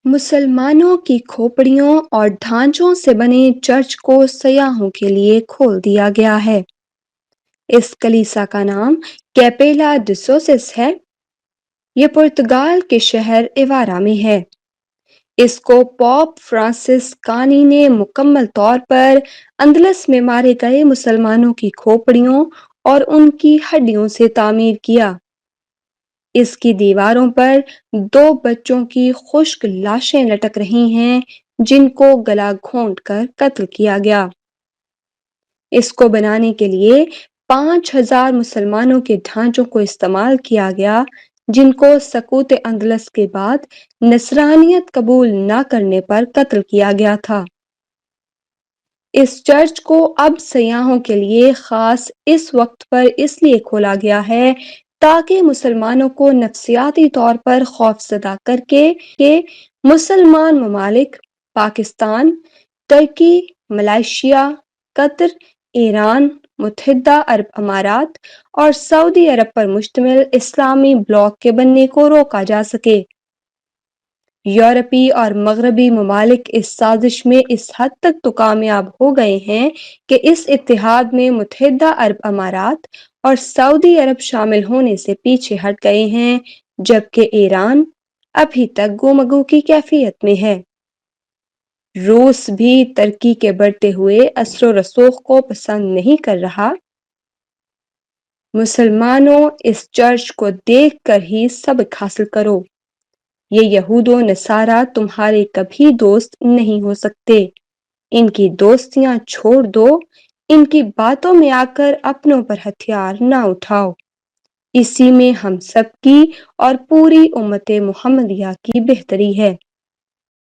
मुसलमानों की खोपड़ियों और ढांचों से बने चर्च को सयाहों के लिए खोल दिया गया है। इस कलीसा का नाम कैपेला डिसोसिस है। ये पुर्तगाल के शहर इवारा में है। इसको पॉप फ्रांसिस कानी ने मुकम्मल तौर पर अंदलस में मारे गए मुसलमानों की खोपड़ियों और उनकी हड्डियों से तामीर किया। इसकी दीवारों पर दो बच्चों की खुश्क लाशें लटक रही हैं, जिनको गला घोंट कर कत्ल किया गया। इसको बनाने के लिए 5,000 मुसलमानों के ढांचों को इस्तेमाल किया गया, जिनको सकूत अंदलस के बाद नसरानियत कबूल न करने पर कत्ल किया गया था। इस चर्च को अब सयाहों के लिए खास इस वक्त पर इसलिए खोला गया है ताकि मुसलमानों को नफ्सियाती तौर पर खौफजदा करके के मुसलमान ममालिक पाकिस्तान, तुर्की, मलेशिया, कतर, ईरान, मुत्तहिदा अरब अमारात और सऊदी अरब पर मुश्तमिल इस्लामी ब्लॉक के बनने को रोका जा सके। यूरोपी और मगरबी ममालिक इस साजिश में इस हद तक तो कामयाब हो गए हैं कि इस इत्तेहाद में मुत्तहिदा अरब अमारात और सऊदी अरब शामिल होने से पीछे हट गए हैं, जबकि ईरान अभी तक गुमगू की कैफियत में है। रूस भी तुर्की के बढ़ते हुए असर रसूख को पसंद नहीं कर रहा। मुसलमानों, इस चर्च को देखकर ही सबक हासिल करो। ये यहूदो नसारा तुम्हारे कभी दोस्त नहीं हो सकते। इनकी दोस्तियां छोड़ दो। इनकी बातों में आकर अपनों पर हथियार ना उठाओ। इसी में हम सबकी और पूरी उम्मत मुहम्मदिया की बेहतरी है।